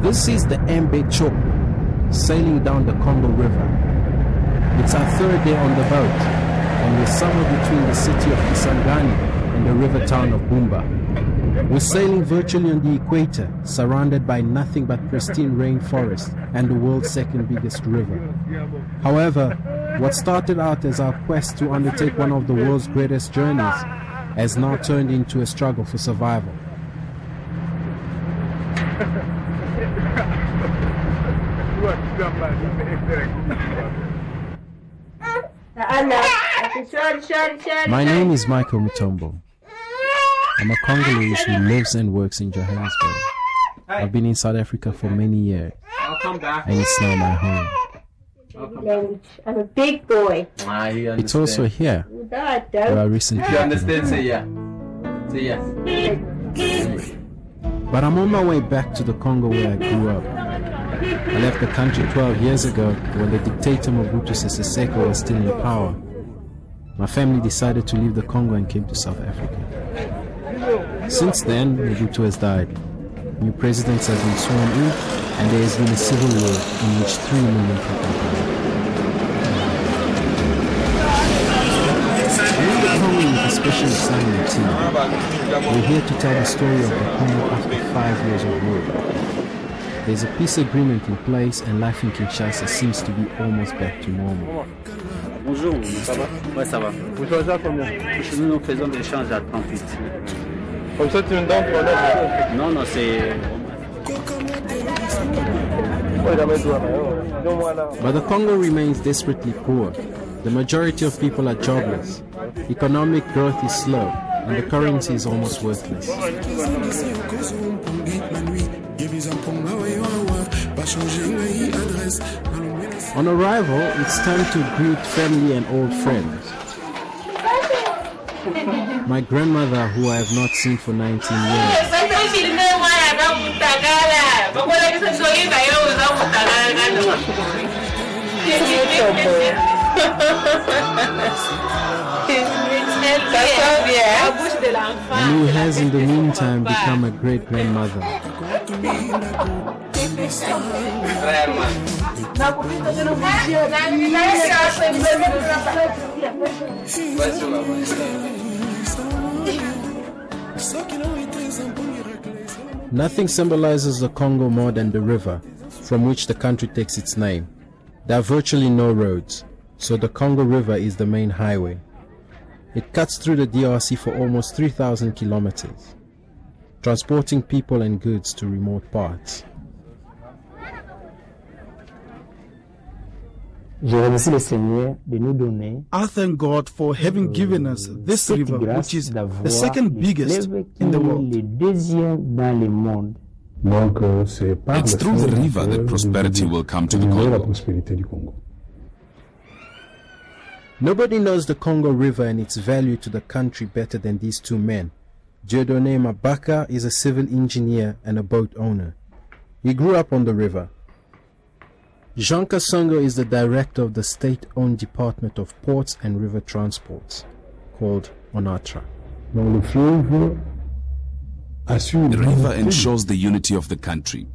This is the Mbe Choko, sailing down the Congo River. It's our third day on the boat, and we're somewhere between the city of Kisangani and the river town of Bumba. We're sailing virtually on the equator, surrounded by nothing but pristine rainforest and the world's second biggest river. However, what started out as our quest to undertake one of the world's greatest journeys has now turned into a struggle for survival. My name is Michael Mutombo. I'm a Congolese who lives and works in Johannesburg. I've been in South Africa for many years, and it's now my home. I'm a big boy. It's also here where I recently... You understand? Say yeah. Say yes. But I'm on my way back to the Congo where I grew up. I left the country 12 years ago when the dictator Mobutu Sese Seko was still in power. My family decided to leave the Congo and came to South Africa. Since then, Mobutu has died. New presidents have been sworn in, and there has been a civil war in which 3 million people died. We're the Congo with a special assignment team. We're here to tell the story of the Congo after 5 years of war. There's a peace agreement in place, and life in Kinshasa seems to be almost back to normal. Bonjour, ça va? Ouais, ça va. Vous choisissez à combien? Nous faisons des échanges à 38. Comme ça, tu me donnes pour l'autre? Non, non, c'est... But the Congo remains desperately poor. The majority of people are jobless. Economic growth is slow, and the currency is almost worthless. On arrival, it's time to greet family and old friends. My grandmother, who I have not seen for 19 years. And who has in the meantime become a great-grandmother. Nothing symbolizes the Congo more than the river, from which the country takes its name. There are virtually no roads, so the Congo River is the main highway. It cuts through the DRC for almost 3,000 kilometers, transporting people and goods to remote parts. I thank God for having given us this river, which is the second biggest in the world. It's through the river that prosperity will come to the Congo. Nobody knows the Congo River and its value to the country better than these two men. Dieudonné Mabaka is a civil engineer and a boat owner. He grew up on the river. Jean Casongo is the director of the state-owned Department of Ports and River Transports, called ONATRA. The river ensures the unity of the country.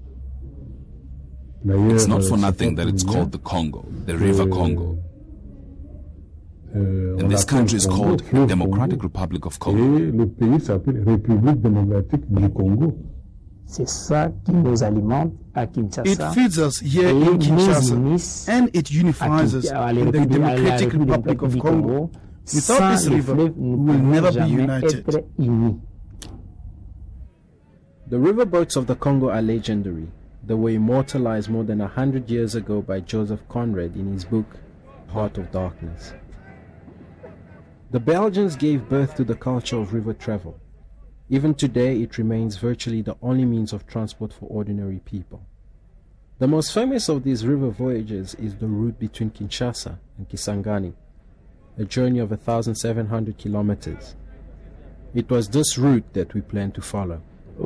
It's not for nothing that it's called the Congo, the River Congo. And this country is called the Democratic Republic of Congo. It feeds us here in Kinshasa, and it unifies us in the Democratic Republic of Congo. Without this river, we will never be united. The riverboats of the Congo are legendary. They were immortalized more than 100 years ago by Joseph Conrad in his book, Heart of Darkness. The Belgians gave birth to the culture of river travel. Even today, it remains virtually the only means of transport for ordinary people. The most famous of these river voyages is the route between Kinshasa and Kisangani, a journey of 1,700 kilometers. It was this route that we plan to follow. Yes.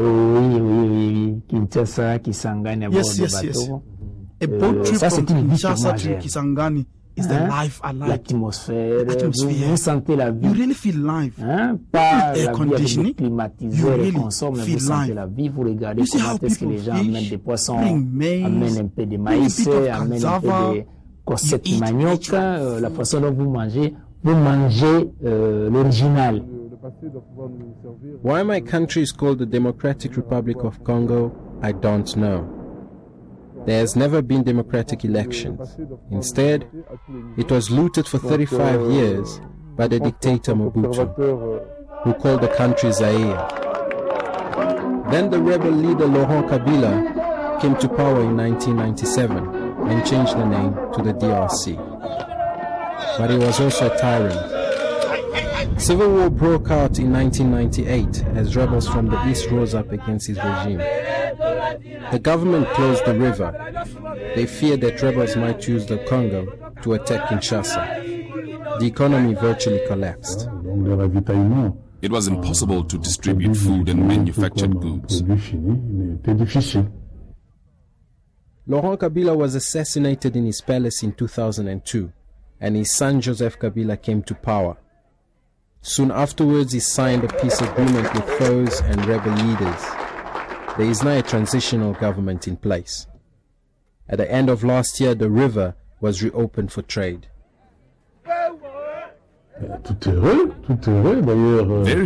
A boat trip from Kinshasa to Kisangani is the life I like. L'atmosphère, vous sentez la vie. You really feel life. Pas air la conditioning. Climatiseur et consort, mais vous sentez la vie. Vous regardez comment est-ce que les gens amènent des poissons, amènent un peu de maïs, amènent un peu de cossette manioc, la façon dont vous mangez l'original. Why my country is called the Democratic Republic of Congo, I don't know. There has never been democratic elections. Instead, it was looted for 35 years by the dictator Mobutu, who called the country Zaire. Then the rebel leader Laurent Kabila came to power in 1997 and changed the name to the DRC. But he was also a tyrant. Civil war broke out in 1998 as rebels from the east rose up against his regime. The government closed the river. They feared that rebels might use the Congo to attack Kinshasa. The economy virtually collapsed. It was impossible to distribute food and manufactured goods. Laurent Kabila was assassinated in his palace in 2002, and his son Joseph Kabila came to power. Soon afterwards, he signed a peace agreement with foes and rebel leaders. There is now a transitional government in place. At the end of last year, the river was reopened for trade. Very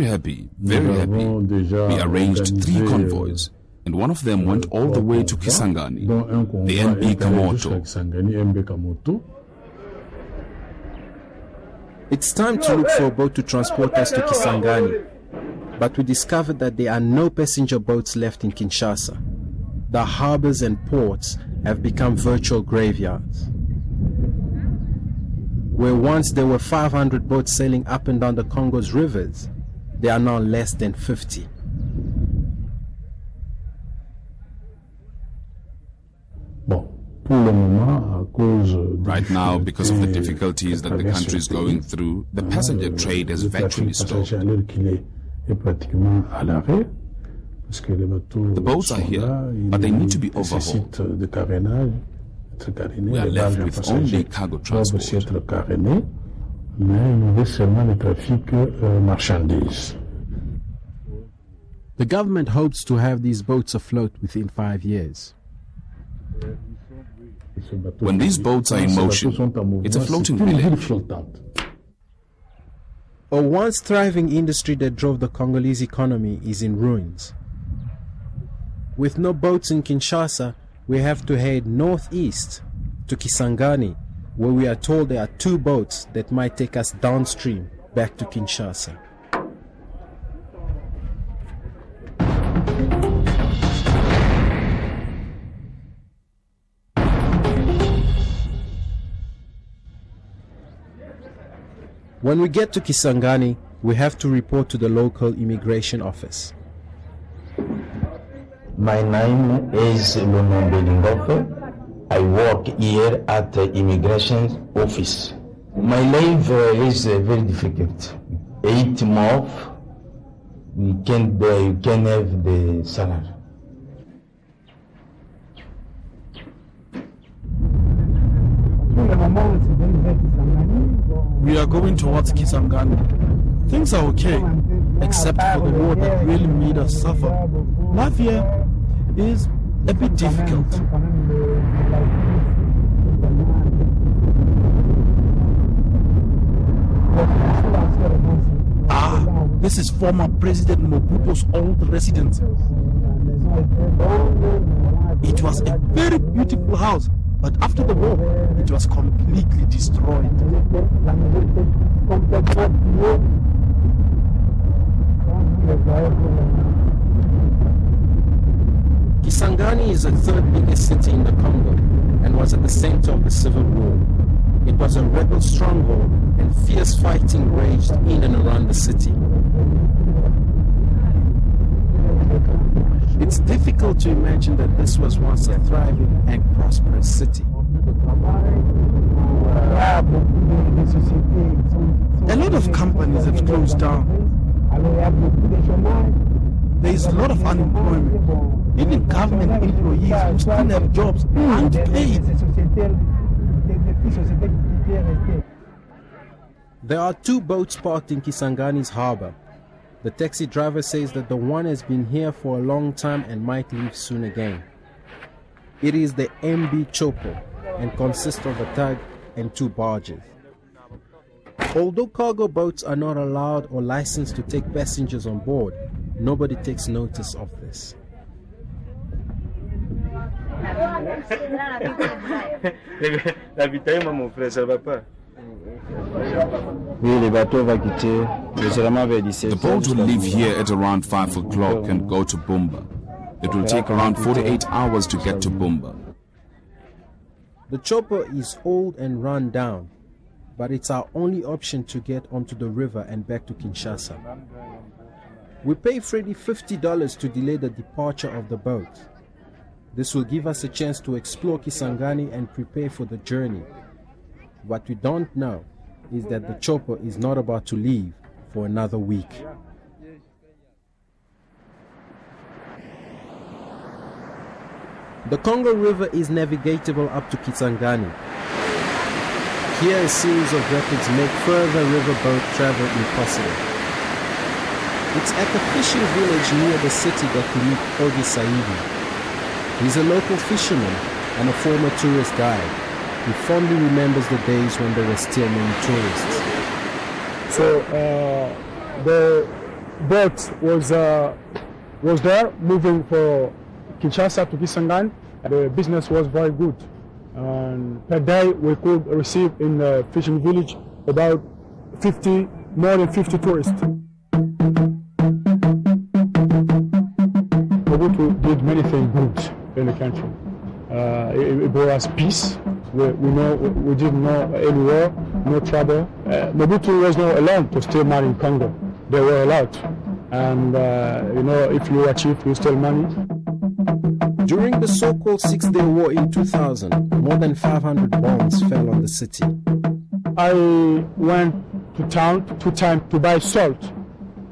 happy, very happy. We arranged 3 convoys, and one of them went all the way to Kisangani, the MB Kamoto. It's time to look for a boat to transport us to Kisangani. But we discovered that there are no passenger boats left in Kinshasa. The harbors and ports have become virtual graveyards. Where once there were 500 boats sailing up and down the Congo's rivers, there are now less than 50. Right now, because of the difficulties that the country is going through, the passenger trade has virtually stopped. The boats are here, but they need to be overhauled. We are left with only cargo transport. The government hopes to have these boats afloat within 5 years. When these boats are in motion, it's a floating village. A once thriving industry that drove the Congolese economy is in ruins. With no boats in Kinshasa, we have to head northeast to Kisangani, where we are told there are 2 boats that might take us downstream back to Kinshasa. When we get to Kisangani, we have to report to the local immigration office. My name is Lonon Belingofe. I work here at the immigration office. My life is very difficult. 8 months, you can have the salary. We are going towards Kisangani. Things are okay, except for the war that really made us suffer. Life here is a bit difficult. This is former President Mobutu's old residence. It was a very beautiful house, but after the war, it was completely destroyed. Kisangani is the 3rd biggest city in the Congo and was at the center of the civil war. It was a rebel stronghold and fierce fighting raged in and around the city. It's difficult to imagine that this was once a thriving and prosperous city. A lot of companies have closed down. There is a lot of unemployment. Even government employees who still have jobs aren't paid. There are 2 boats parked in Kisangani's harbor. The taxi driver says that the one has been here for a long time and might leave soon again. It is the MB Chopo and consists of a tug and 2 barges. Although cargo boats are not allowed or licensed to take passengers on board, nobody takes notice of this. The boat will leave here at around 5 o'clock and go to Bumba. It will take around 48 hours to get to Bumba. The chopper is old and run down, but it's our only option to get onto the river and back to Kinshasa. We pay Freddy $50 to delay the departure of the boat. This will give us a chance to explore Kisangani and prepare for the journey. What we don't know is that the chopper is not about to leave for another week. The Congo River is navigable up to Kisangani. Here a series of rapids make further riverboat travel impossible. It's at the fishing village near the city that we meet Ogi Saidi. He's a local fisherman and a former tourist guide. He fondly remembers the days when there were still many tourists. So the boat was there moving from Kinshasa to Kisangani. The business was very good. And per day we could receive in the fishing village about more than 50 tourists. The boat did many things good in the country. It brought us peace. We didn't know any war, no trouble. Mobutu was not allowed to steal money in Congo. They were allowed. And if you were chief, you steal money. During the so-called Six-Day War in 2000, more than 500 bombs fell on the city. I went to town 2 times to buy salt.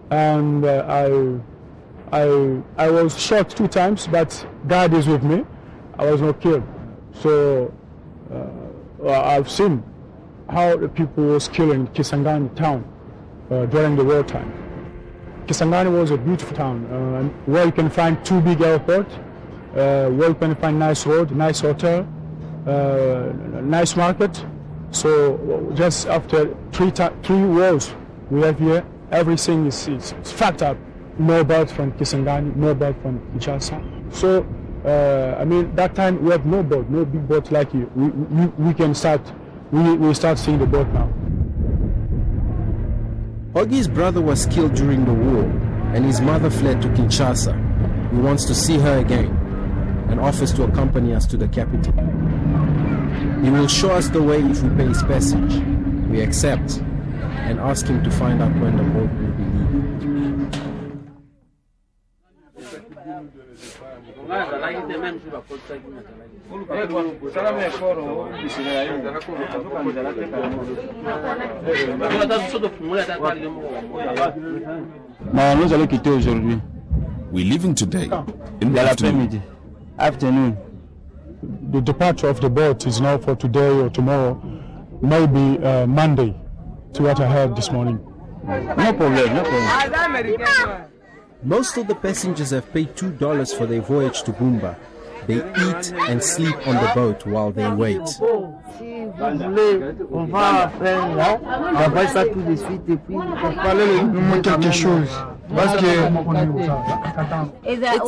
And I was shot 2 times, but God is with me. I was not killed. So I've seen how the people was killed in Kisangani town during the wartime. Kisangani was a beautiful town where you can find 2 big airports, where you can find nice road, nice hotel, nice market. So just after 3 wars we have here, everything is fucked up. No boat from Kisangani, no boat from Kinshasa. So that time we have no boat, no big boat like you. We start seeing the boat now. Ogi's brother was killed during the war, and his mother fled to Kinshasa. He wants to see her again, and offers to accompany us to the capital. He will show us the way if we pay his passage. We accept, and ask him to find out when the boat will be leaving. We're leaving today, in the afternoon. The departure of the boat is now for today or tomorrow, maybe Monday, to what I heard this morning. No problem. Most of the passengers have paid $2 for their voyage to Bumba. They eat and sleep on the boat while they wait. It's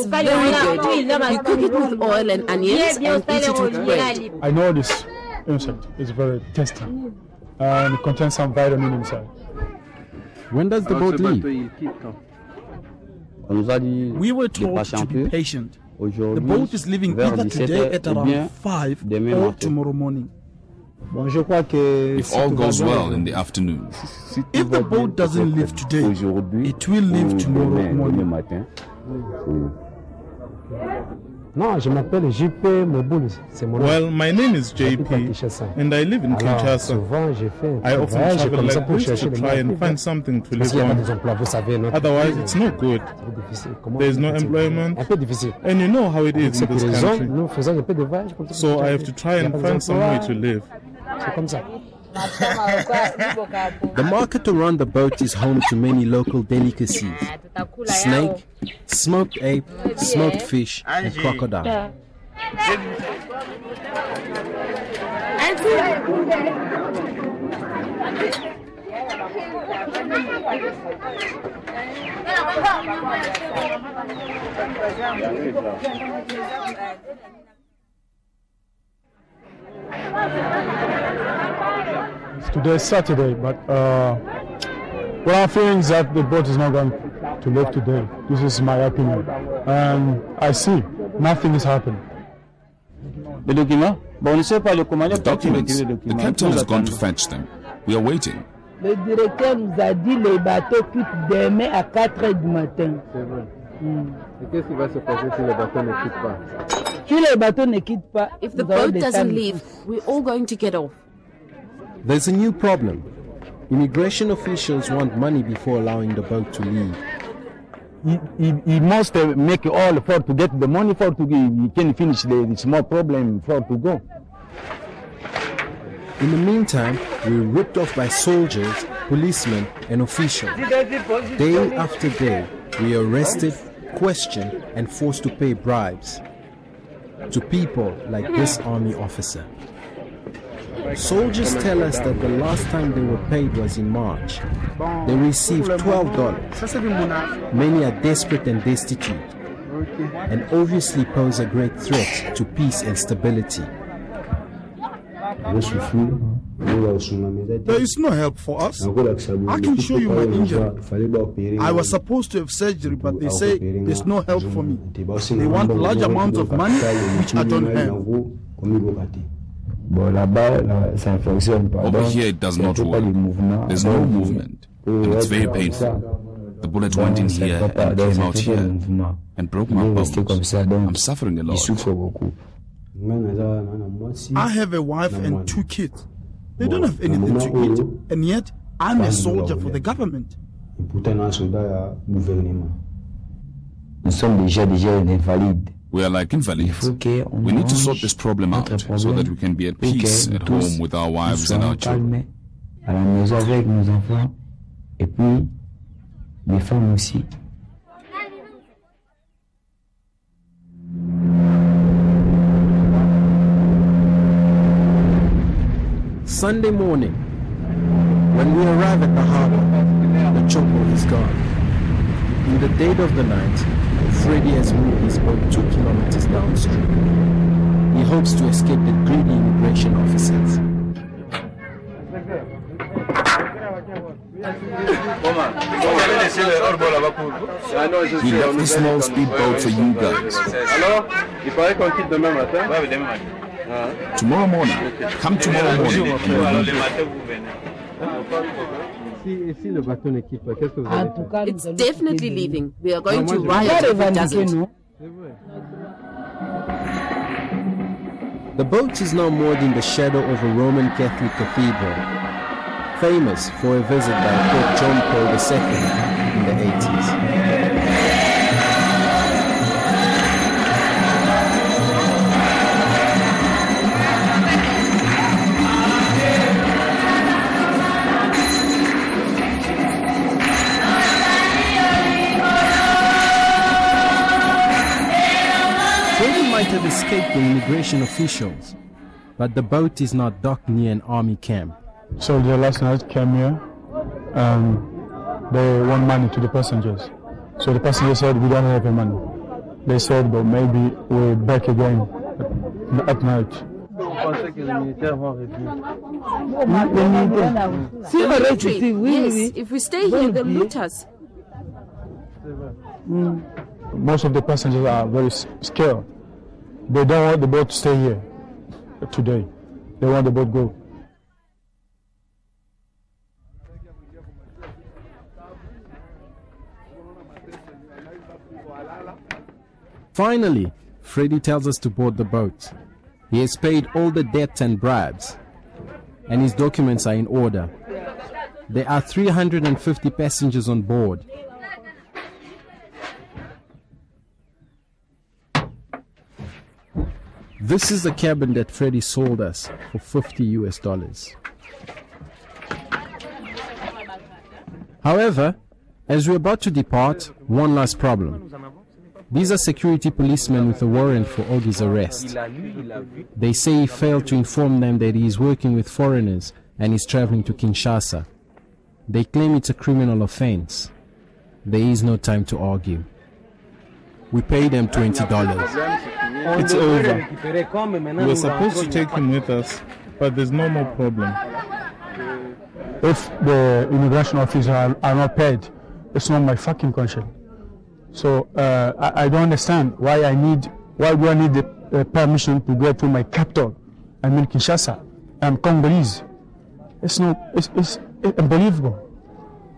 very good. You cook it with oil and onions and eat it with bread. I know this insect is very tasty and it contains some vitamin inside. When does the boat leave? We were told to be patient. The boat is leaving either today at around 5 or tomorrow morning. If all goes well in the afternoon. If the boat doesn't leave today, it will leave tomorrow morning. Well, my name is JP and I live in Kinshasa. I often travel like this to try and find something to live on. Otherwise, it's no good. There's no employment, and you know how it is in this country. So I have to try and find some way to live. The market around the boat is home to many local delicacies: snake, smoked ape, smoked fish, and crocodile. Today is Saturday, but what I'm feeling is that the boat is not going to leave today. This is my opinion. And I see nothing is happening. The documents, the captain has gone to fetch them. We are waiting. Le directeur nous a dit les bateaux quittent demain à 4h du matin. C'est vrai. Et qu'est-ce qui va se passer si les bateaux ne quittent pas? Si les bateaux ne quittent pas, if the boat doesn't leave, we're all going to get off. There's a new problem. Immigration officials want money before allowing the boat to leave. He must make all effort to get the money for to he can finish the small problem for to go. In the meantime, we're ripped off by soldiers, policemen, and officials. Day after day, we are arrested, questioned, and forced to pay bribes to people like this army officer. Soldiers tell us that the last time they were paid was in March. They received $12. Many are desperate and destitute, and obviously pose a great threat to peace and stability. There is no help for us. I can show you my injury. I was supposed to have surgery, but they say there's no help for me. They want large amounts of money, which I don't have. Over here it does not work. There's no movement, and it's very painful. The bullet went in here and came out here and broke my bones. I'm suffering a lot. I have a wife and 2 kids. They don't have anything to eat, and yet I'm a soldier for the government. We are like invalids. We need to sort this problem out so that we can be at peace at home with our wives and our children. Sunday morning, when we arrive at the harbor, the chopper is gone. In the dead of the night, Freddy has moved his boat 2 kilometers downstream. He hopes to escape the greedy immigration officers. We left the small speedboat for you guys. Tomorrow morning. Come tomorrow morning and we'll leave. It's definitely leaving. We are going to riot if it doesn't. The boat is now moored in the shadow of a Roman Catholic cathedral, famous for a visit by Pope John Paul II in the 80s. Might have escaped the immigration officials, but the boat is not docked near an army camp. Soldiers last night came here and they want money to the passengers. So the passengers said, we don't have any money. They said, but maybe we're back again at night. Yes, if we stay here, they'll loot us. Most of the passengers are very scared. They don't want the boat to stay here today. They want the boat to go. Finally, Freddy tells us to board the boat. He has paid all the debts and bribes, and his documents are in order. There are 350 passengers on board. This is the cabin that Freddy sold us for $50 US. However, as we're about to depart, one last problem. These are security policemen with a warrant for Ogi's arrest. They say he failed to inform them that he is working with foreigners and is traveling to Kinshasa. They claim it's a criminal offense. There is no time to argue. We pay them $20. It's over. We were supposed to take him with us, but there's no more problem. If the immigration officers are not paid, it's not my fucking concern. So I don't understand why do I need the permission to go to my capital? I'm in Kinshasa. I'm Congolese. It's unbelievable.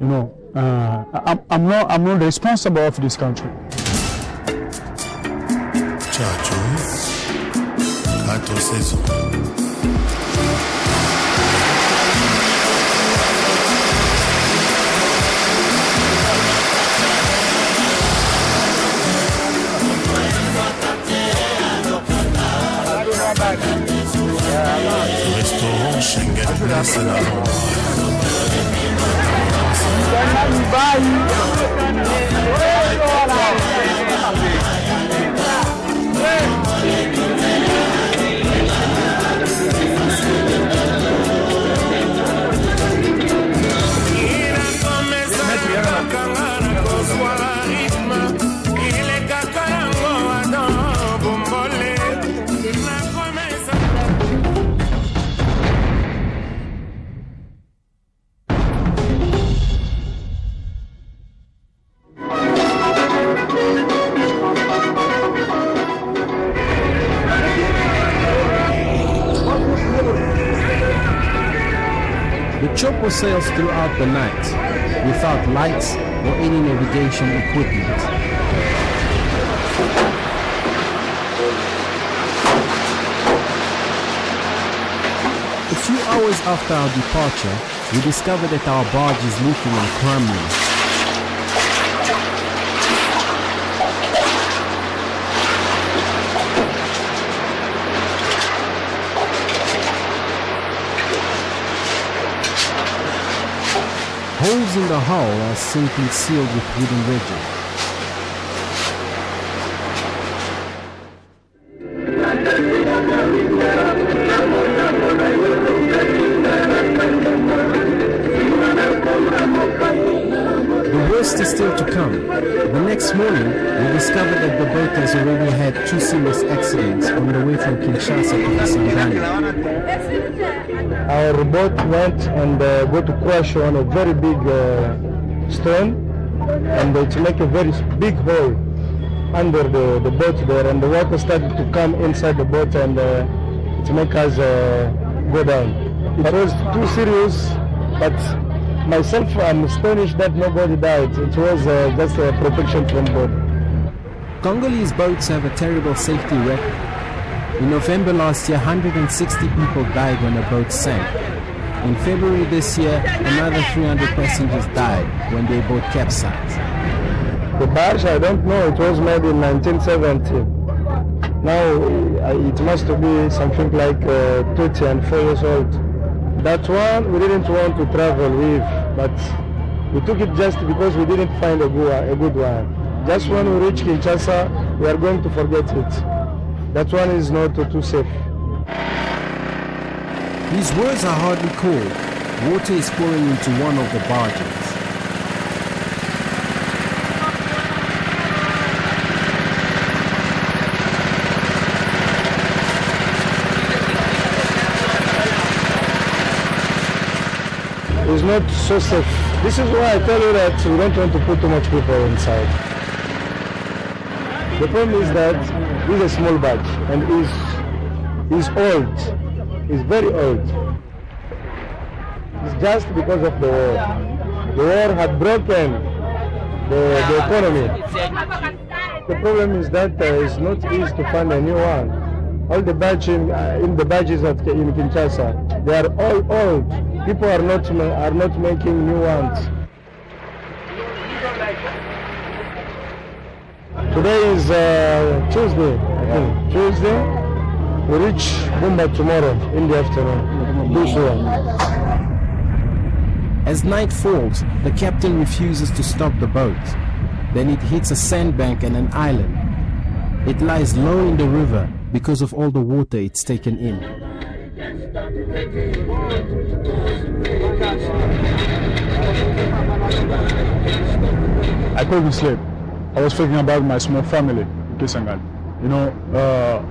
You know, I'm not responsible of this country. Restaurant Schengen Place à Chopper sails throughout the night without lights or any navigation equipment. A few hours after our departure, we discovered that our barge is leaking and crumbling. Holes in the hull are simply sealed with wooden wedges. The worst is still to come. The next morning, we discovered that the boat has already had 2 serious accidents on the way from Kinshasa to Kisangani. Our boat went and got to crash on a very big stone, and it make a very big hole under the boat there, and the water started to come inside the boat, and it make us go down. It was too serious, but myself, I'm astonished that nobody died. It was just a protection from board. Congolese boats have a terrible safety record. In November last year, 160 people died when a boat sank. In February this year, another 300 passengers died when their boat capsized. The barge, I don't know, it was made in 1970. Now it must be something like 34 years old. That one we didn't want to travel with, but we took it just because we didn't find a good one. Just when we reach Kinshasa, we are going to forget it. That one is not too safe. These words are hardly cold. Water is pouring into one of the barges. It's not so safe. This is why I tell you that we don't want to put too much people inside. The problem is that this is a small barge and is old. It's very old. It's just because of the war. The war had broken the economy. The problem is that it's not easy to find a new one. All the barges in the barges in Kinshasa, they are all old. People are not making new ones. Today is Tuesday, I think. Tuesday. We reach Bumba tomorrow in the afternoon. As night falls, the captain refuses to stop the boat. Then it hits a sandbank and an island. It lies low in the river because of all the water it's taken in. I couldn't sleep. I was thinking about my small family in Kisangani. You know,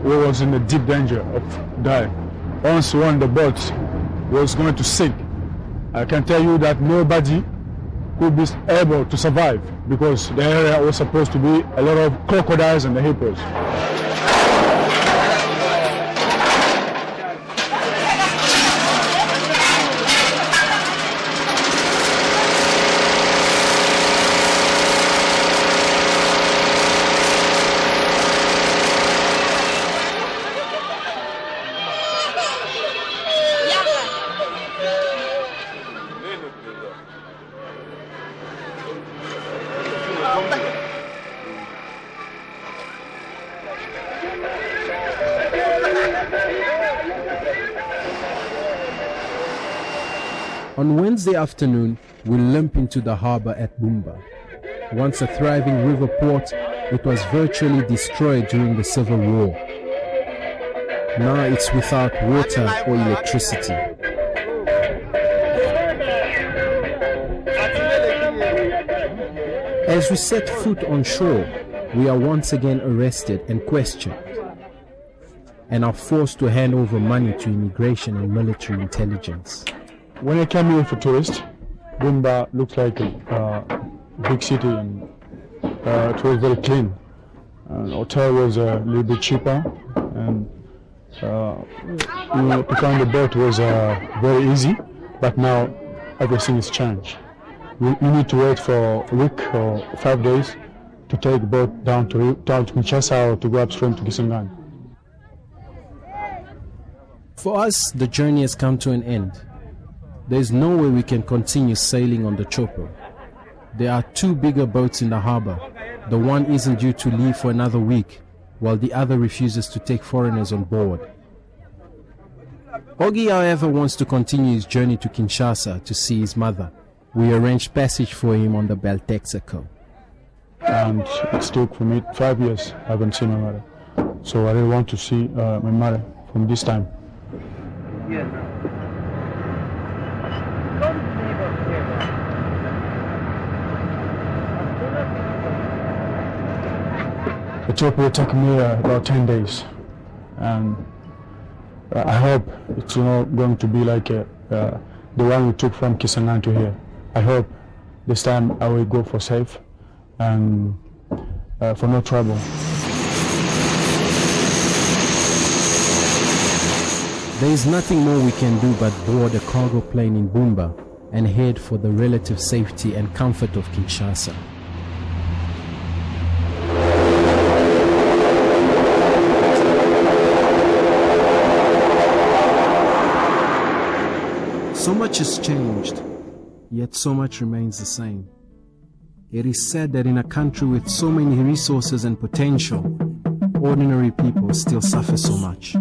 we was in a deep danger of dying. Once when the boat was going to sink, I can tell you that nobody could be able to survive because the area was supposed to be a lot of crocodiles and the hippos. On Wednesday afternoon, we limp into the harbor at Bumba. Once a thriving river port, it was virtually destroyed during the Civil War. Now it's without water or electricity. As we set foot on shore, we are once again arrested and questioned, and are forced to hand over money to immigration and military intelligence. When I came here for tourists, Bumba looks like a big city, and it was very clean. The hotel was a little bit cheaper, and to find a boat was very easy, but now everything is changed. You need to wait for a week or 5 days to take the boat down to Kinshasa or to go upstream to Kisangani. For us, the journey has come to an end. There is no way we can continue sailing on the Chopo. There are two bigger boats in the harbor. The one isn't due to leave for another week, while the other refuses to take foreigners on board. Ogi, however, wants to continue his journey to Kinshasa to see his mother. We arranged passage for him on the Beltexaco. And it took for me 5 years. I haven't seen my mother. So I really want to see my mother from this time. The trip will take me about 10 days, and I hope it's not going to be like the one we took from Kisangani to here. I hope this time I will go for safe and for no trouble. There is nothing more we can do but board a cargo plane in Bumba and head for the relative safety and comfort of Kinshasa. So much has changed, yet so much remains the same. It is said that in a country with so many resources and potential, ordinary people still suffer so much.